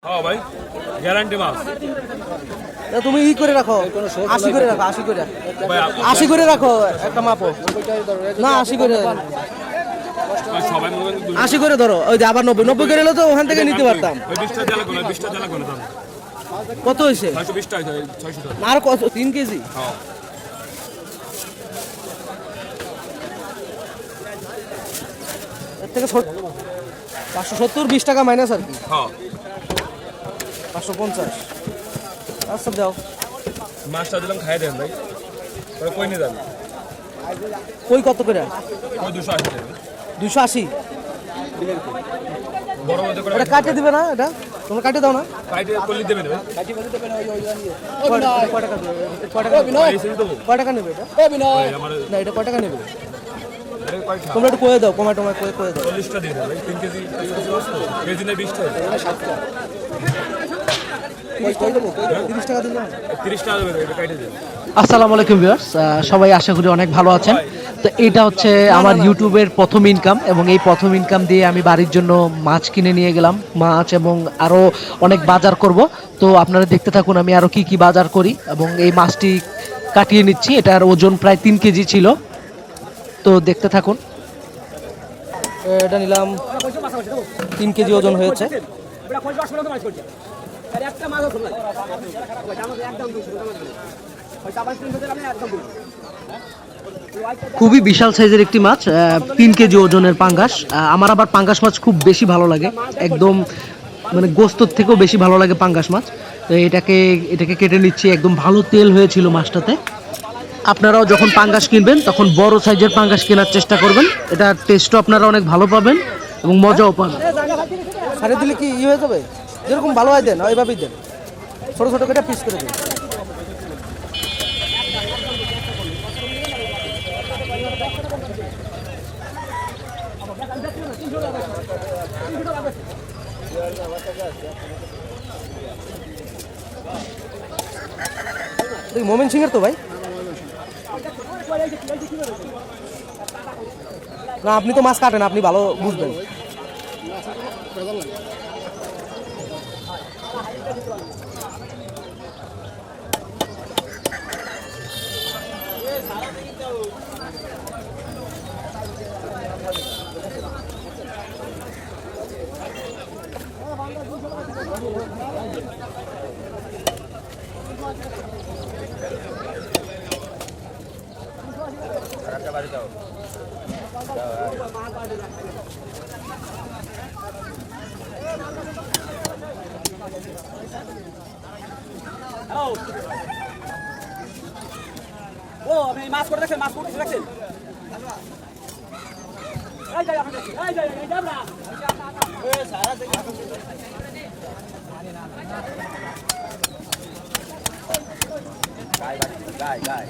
হ্যাঁ ভাই, গ্যারান্টি মাছ। তুমি ই করে রাখো, 80 করে রাখো, 80 করে, ভাই 80 করে রাখো একটা মাপো না, 80 করে, সবাই 80 করে ধরো। ওই যে আবার 90 করে এলো তো ওখান থেকে নিতে পারতাম। 20টা দেওয়া লাগবে না, 20টা দেওয়া লাগবে না। কত হয়েছে? 620 টাকা, 600 টাকা। আর কত? 3 কেজি। হ্যাঁ এর থেকে 570, 20 টাকা মাইনাস আর কি। হ্যাঁ 550। আচ্ছা দাও। মাছটা দিলাম, খাই দেন ভাই। পরে কই নিয়ে যান? কই কত করে? ওই 280 টাকা। 280। বড় মধ্যে করে এটা কাটে দিবে না? এটা তোমরা কাটে দাও না? কাটে করলি দেবেন ভাই। কয় টাকা দেবে? কয় টাকা নেবে এটা? ভাই আমার না, এটা কয় টাকা নেবে? এটা কয়টা? তোমরা একটু কয়ে দাও, কমায় টমায় কয়ে দাও। 40টা দিয়ে দেন ভাই। 3 কেজি কেজি না 20 টাকা? 30 টাকা দিলে না? 30 টাকা দেবেন, এটা কাটে দেন। আসসালামু আলাইকুম ভিউয়ার্স, সবাই আশা করি অনেক ভালো আছেন। তো এটা হচ্ছে আমার ইউটিউবের প্রথম ইনকাম, এবং এই প্রথম ইনকাম দিয়ে আমি বাড়ির জন্য মাছ কিনে নিয়ে গেলাম, মাছ এবং আরও অনেক বাজার করব। তো আপনারা দেখতে থাকুন আমি আরও কি কি বাজার করি, এবং এই মাছটি কাটিয়ে নিচ্ছি। এটার ওজন প্রায় 3 কেজি ছিল, তো দেখতে থাকুন। এটা নিলাম 3 কেজি ওজন হয়েছে। খুবই বিশাল সাইজের একটি মাছ, 3 কেজি ওজনের পাঙ্গাস। আমার আবার পাঙ্গাস মাছ খুব বেশি ভালো লাগে, একদম মানে গোস্তর থেকেও বেশি ভালো লাগে পাঙ্গাস মাছ। তো এটাকে কেটে নিচ্ছি। একদম ভালো তেল হয়েছিল মাছটাতে। আপনারাও যখন পাঙ্গাস কিনবেন তখন বড় সাইজের পাঙ্গাস কেনার চেষ্টা করবেন, এটার টেস্টও আপনারা অনেক ভালো পাবেন এবং মজাও পাবেন। সারে দিলে কি ই হয়ে যাবে? যেরকম ভালো হয় দেন, ওইভাবেই দেন, ছোট ছোট করে পিস করে দিন। মোমেন সিং এর তো ভাই না, আপনি তো মাছ কাটেন, আপনি ভালো বুঝবেন। ও আপনি মাছ করে রাখছেন, মাছ করতে রাখছেন। এই যাই আপনি, এই যাই এই যাবরা এ সারা থেকে গায় গায়।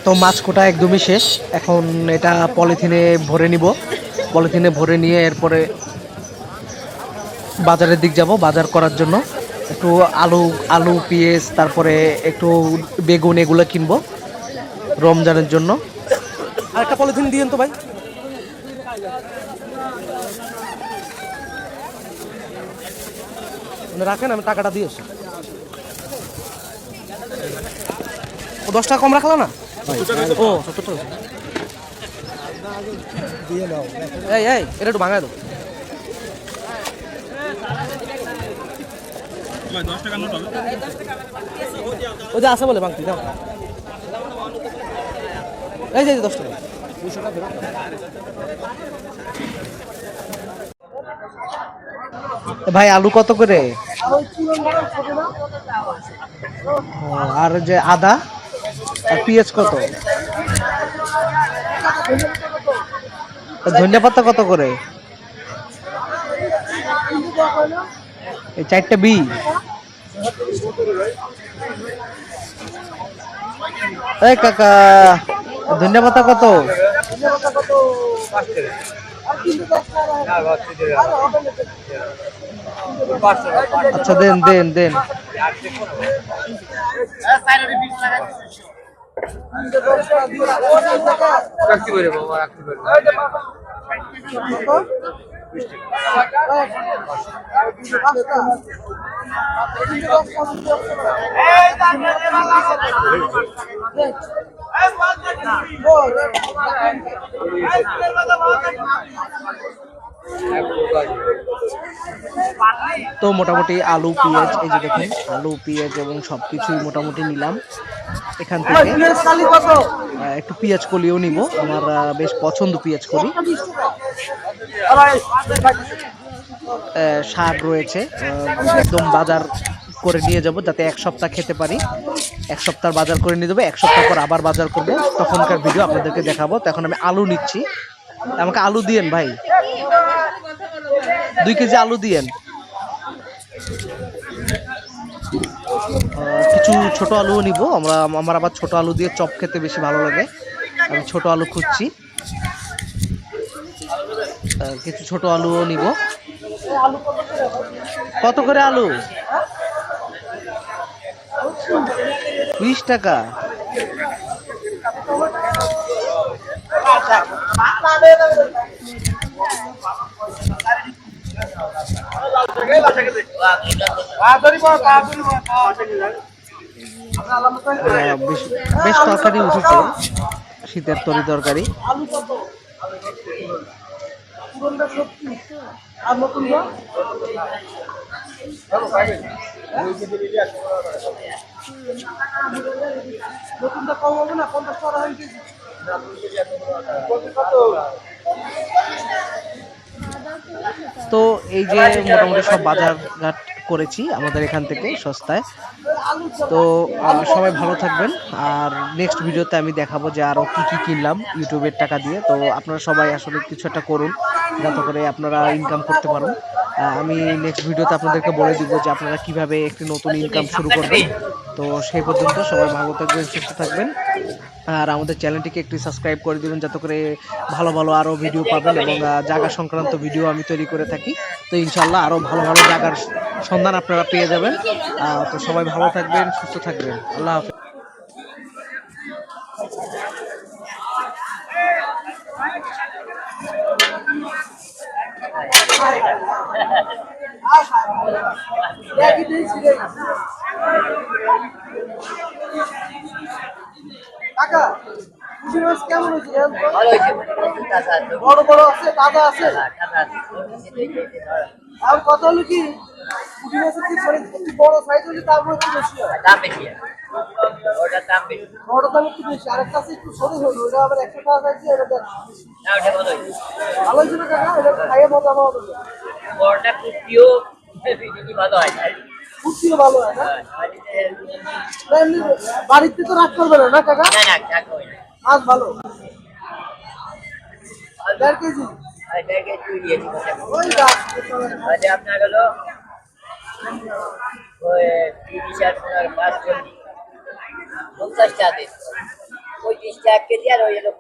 তো মাছ কোটা একদমই শেষ। এখন এটা পলিথিনে ভরে নিব। পলিথিনে ভরে নিয়ে এরপরে বাজারের দিক যাব বাজার করার জন্য। একটু আলু পেঁয়াজ, তারপরে একটু বেগুন, এগুলো কিনবো রমজানের জন্য। আর একটা পলিথিন দিয়েন তো ভাই। রাখেন, আমি টাকাটা দিয়ে আসি। ও 10 টাকা কম রাখলো না? ও 70 টাকা। এই এই এটা একটু ভাঙায় দাও। ভাই 10 টাকা নোট হবে। ওই যে আছে বলে ভাঙতি দাও। এই যে 10 টাকা। ভাই আলু কত করে? আর যে আদা আর পেঁয়াজ কত? ধনিয়া পাতা কত করে? এই 4টা বি। এই কাকা, ধনিয়া পাতা কত? আচ্ছা দেন দেন দেন। তো মোটামুটি আলু পেঁয়াজ এই যে দেখুন আলু পেঁয়াজ এবং সবকিছুই মোটামুটি নিলাম এখান থেকে। একটু পেঁয়াজ কলিও নিব, আমার বেশ পছন্দ পেঁয়াজ কলি। শাক রয়েছে, একদম বাজার করে নিয়ে যাব যাতে এক সপ্তাহ খেতে পারি। এক সপ্তাহ বাজার করে নিয়ে যাবো, এক সপ্তাহ পর আবার বাজার করব, তখনকার ভিডিও আপনাদেরকে দেখাবো। তো এখন আমি আলু নিচ্ছি, আমাকে আলু দিয়েন ভাই, 2 কেজি আলু দিয়েন। কিছু ছোট আলুও নিব আমার আবার ছোট আলু দিয়ে চপ খেতে বেশি ভালো লাগে, আমি ছোট আলু খুঁজছি। কিছু ছোট আলুও নিব। কত করে আলু? 20 টাকা। বেশ তরকারি উঠেছে, শীতের তরকারি। তো এই যে মোটামুটি সব বাজার ঘাট করেছি আমাদের এখান থেকে সস্তায়। তো সবাই ভালো থাকবেন, আর নেক্সট ভিডিওতে আমি দেখাবো যে আরও কি কি কিনলাম ইউটিউবের টাকা দিয়ে। তো আপনারা সবাই আসলে কিছু একটা করুন যাতে করে আপনারা ইনকাম করতে পারেন। আমি নেক্সট ভিডিওতে আপনাদেরকে বলে দিব যে আপনারা কিভাবে একটি নতুন ইনকাম শুরু করবেন। তো সেই পর্যন্ত সবাই ভালো থাকবেন, সুস্থ থাকবেন, আর আমাদের চ্যানেলটিকে একটু সাবস্ক্রাইব করে দিবেন যাতে করে ভালো ভালো আরও ভিডিও পাবেন, এবং জায়গা সংক্রান্ত ভিডিও আমি তৈরি করে থাকি। তো ইনশাল্লাহ আরও ভালো ভালো জায়গার সন্ধান আপনারা পেয়ে যাবেন। তো সবাই ভালো থাকবেন, সুস্থ থাকবেন, আল্লাহ হাফেজ। কাকা পুঁটি মাছ কেমন হয়েছে? বড় বড় আছে, তাজা আছে? আর কত হলো কি পুঁটি মাছের কি বড় সাইজ হলে তারপর একটু বেশি হয়, দাম বেশি, ওটার দাম বেশি, বড় দাম একটু বেশি। আরেকটা আছে একটু ছোট ছোট, ওটা আবার 100 টাকা চাইছে, এটা দেখ ভালো হয়েছে না কাকা? এটা খাইয়ে মজা পাওয়া যাবে। বড়টা কুটিও ভালো হয়, কুটিও ভালো হয় না? এমনি বাড়িতে তো রাখতে পারবে না কাকা? মাছ ভালো 1.5 কেজি। আপনার হলো 30 আর 5 50 টাকা 35 টাকা কেজি, আর ওই হলো